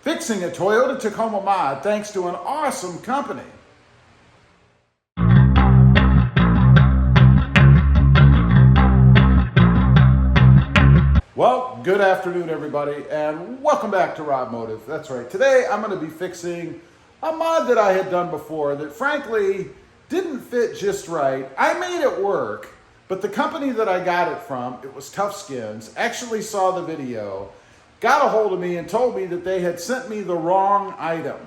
Fixing a Toyota Tacoma mod thanks to an awesome company. Well, good afternoon everybody, and welcome back to Robmotive. That's right, today I'm going to be fixing a mod that I had done before that frankly didn't fit just right. I made it work, but the company that I got it from, it was Tough Skins, actually saw the video, got a hold of me and told me that they had sent me the wrong item.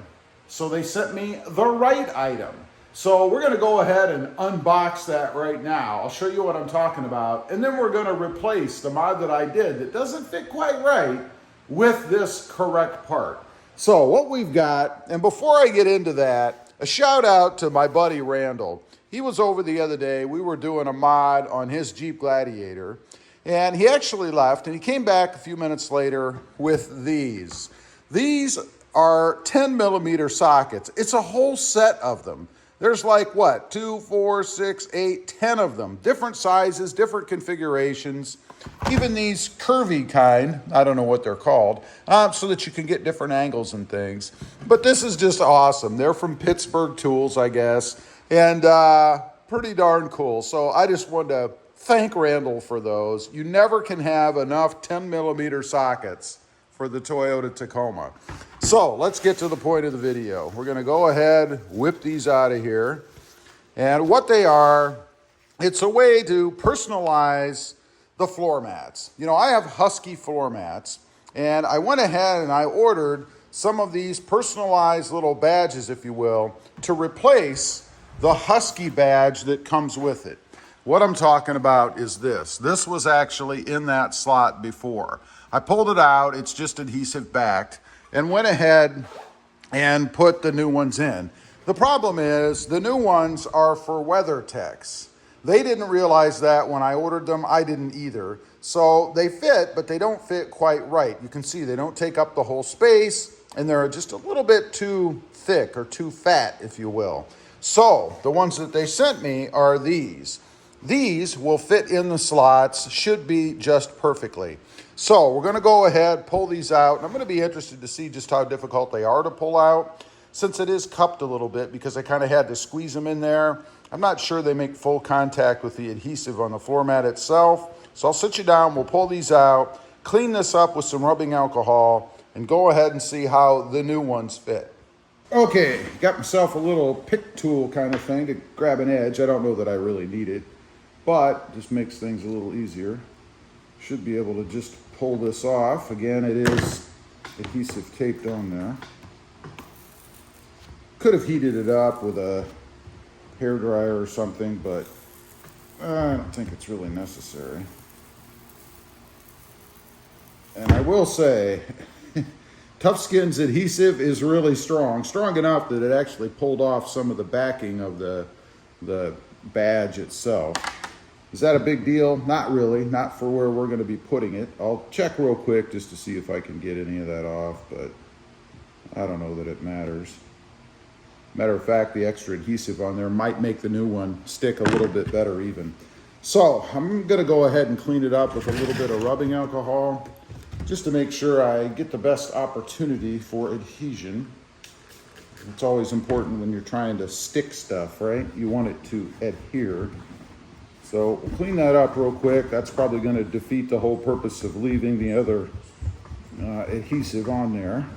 So they sent me the right item. So we're gonna go ahead and unbox that right now. I'll show you what I'm talking about. And then we're gonna replace the mod that I did that doesn't fit quite right with this correct part. So what we've got, and before I get into that, a shout out to my buddy Randall. He was over the other day, we were doing a mod on his Jeep Gladiator, and he actually left and he came back a few minutes later with these. These are 10 millimeter sockets. It's a whole set of them. There's like what, 2, 4, 6, 8, 10 of them. Different sizes, different configurations. Even these curvy kind, I don't know what they're called, so that you can get different angles and things. But this is just awesome. They're from Pittsburgh Tools, I guess, and pretty darn cool. So I just wanted to thank Randall for those. You never can have enough 10 millimeter sockets for the Toyota Tacoma. So let's get to the point of the video. We're gonna go ahead, whip these out of here. And what they are, it's a way to personalize the floor mats. You know, I have Husky floor mats, and I went ahead and I ordered some of these personalized little badges, if you will, to replace the Husky badge that comes with it. What I'm talking about is this. This was actually in that slot before. I pulled it out, it's just adhesive backed, and went ahead and put the new ones in. The problem is the new ones are for weather techs. They didn't realize that when I ordered them, I didn't either. So they fit, but they don't fit quite right. You can see they don't take up the whole space, and they're just a little bit too thick or too fat, if you will. So the ones that they sent me are these. These will fit in the slots, should be just perfectly. So we're gonna go ahead, pull these out, and I'm gonna be interested to see just how difficult they are to pull out, since it is cupped a little bit because I kind of had to squeeze them in there. I'm not sure they make full contact with the adhesive on the floor mat itself. So I'll sit you down, we'll pull these out, clean this up with some rubbing alcohol, and go ahead and see how the new ones fit. Okay, got myself a little pick tool kind of thing to grab an edge. I don't know that I really need it, but just makes things a little easier. Should be able to just pull this off. Again, it is adhesive taped on there. Could have heated it up with a hair dryer or something, but I don't think it's really necessary. And I will say, Tough Skins adhesive is really strong enough that it actually pulled off some of the backing of the badge itself. Is that a big deal? Not really, not for where we're gonna be putting it. I'll check real quick just to see if I can get any of that off, but I don't know that it matters. Matter of fact, the extra adhesive on there might make the new one stick a little bit better even. So I'm gonna go ahead and clean it up with a little bit of rubbing alcohol just to make sure I get the best opportunity for adhesion. It's always important when you're trying to stick stuff, right? You want it to adhere. So we'll clean that up real quick. That's probably going to defeat the whole purpose of leaving the other adhesive on there.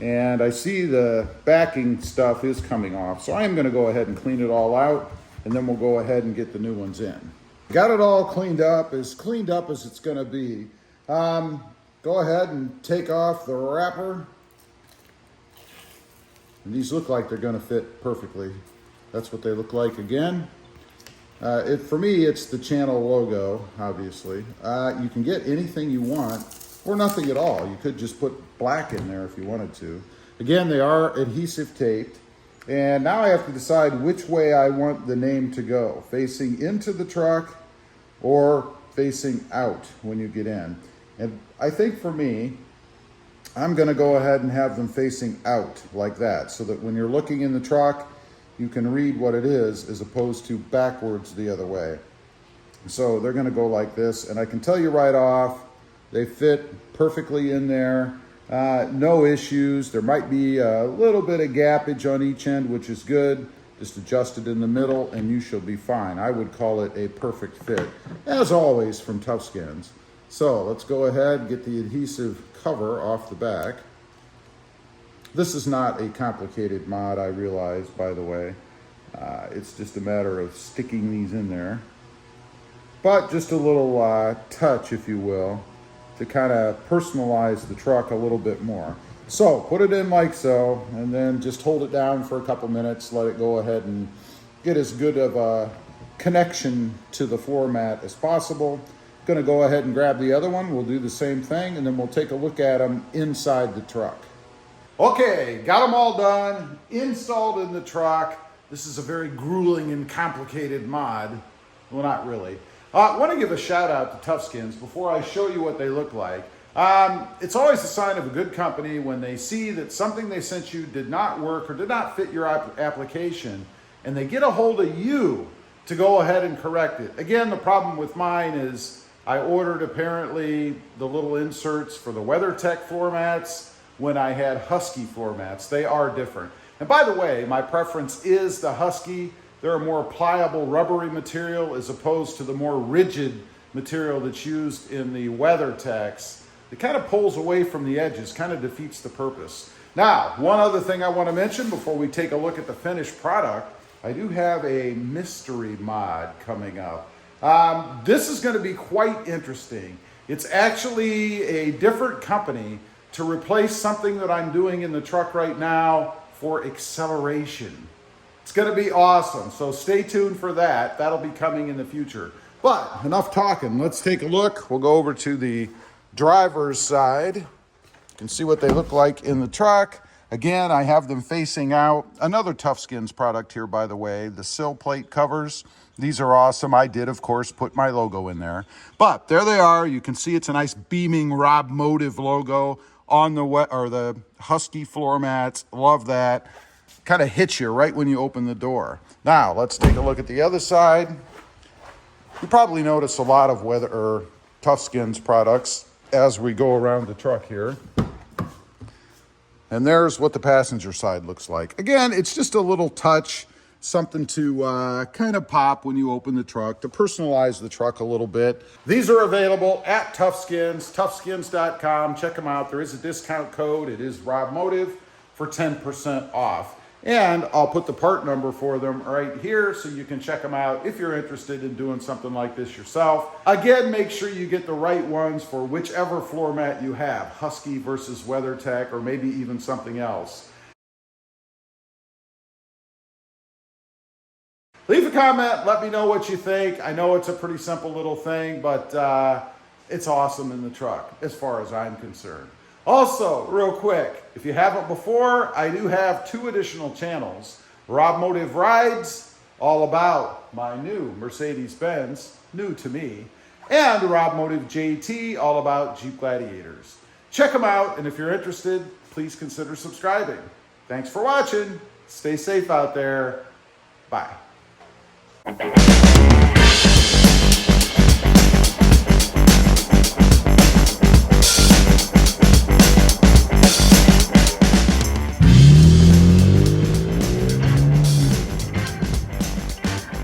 And I see the backing stuff is coming off. So I am going to go ahead and clean it all out, and then we'll go ahead and get the new ones in. Got it all cleaned up as it's going to be. Go ahead and take off the wrapper. And these look like they're going to fit perfectly. That's what they look like again. For me, it's the channel logo, obviously. You can get anything you want, or nothing at all. You could just put black in there if you wanted to. Again, they are adhesive taped. And now I have to decide which way I want the name to go. Facing into the truck or facing out when you get in. And I think for me, I'm gonna go ahead and have them facing out like that, so that when you're looking in the truck, you can read what it is as opposed to backwards the other way. So they're gonna go like this, and I can tell you right off, they fit perfectly in there. No issues. There might be a little bit of gappage on each end, which is good. Just adjust it in the middle and you shall be fine. I would call it a perfect fit, as always from Toughskins. So let's go ahead and get the adhesive cover off the back. This is not a complicated mod, I realize, by the way. It's just a matter of sticking these in there. But just a little touch, if you will, to kind of personalize the truck a little bit more. So put it in like so, and then just hold it down for a couple minutes, let it go ahead and get as good of a connection to the floor mat as possible. Gonna go ahead and grab the other one. We'll do the same thing, and then we'll take a look at them inside the truck. Okay, got them all done, installed in the truck. This is a very grueling and complicated mod. Well, not really. I want to give a shout out to Toughskins before I show you what they look like. It's always a sign of a good company when they see that something they sent you did not work or did not fit your application, and they get a hold of you to go ahead and correct it. Again, the problem with mine is I ordered apparently the little inserts for the WeatherTech floor mats when I had Husky floor mats. They are different. And by the way, my preference is the Husky. They're a more pliable, rubbery material as opposed to the more rigid material that's used in the WeatherTechs. It kind of pulls away from the edges, kind of defeats the purpose. Now, one other thing I want to mention before we take a look at the finished product, I do have a mystery mod coming up. This is going to be quite interesting. It's actually a different company to replace something that I'm doing in the truck right now for acceleration. It's going to be awesome, so stay tuned for that. That'll be coming in the future. But enough talking. Let's take a look. We'll go over to the driver's side. You can see what they look like in the truck. Again, I have them facing out. Another Toughskins product here, by the way, the sill plate covers. These are awesome. I did, of course, put my logo in there. But there they are. You can see it's a nice beaming Robmotive logo on the Husky floor mats. Love that. Kind of hits you right when you open the door. Now, let's take a look at the other side. You probably notice a lot of Toughskins products as we go around the truck here. And there's what the passenger side looks like. Again, it's just a little touch, something to kind of pop when you open the truck, to personalize the truck a little bit. These are available at Toughskins, toughskins.com. Check them out. There is a discount code. It is Robmotive for 10% off. And I'll put the part number for them right here so you can check them out if you're interested in doing something like this yourself. Again, make sure you get the right ones for whichever floor mat you have, Husky versus WeatherTech, or maybe even something else. Leave a comment, let me know what you think. I know it's a pretty simple little thing, but it's awesome in the truck as far as I'm concerned. Also, real quick, if you haven't before, I do have 2 additional channels. Robmotive Rides, all about my new Mercedes-Benz, new to me, and Robmotive JT, all about Jeep Gladiators. Check them out, and if you're interested, please consider subscribing. Thanks for watching. Stay safe out there. Bye.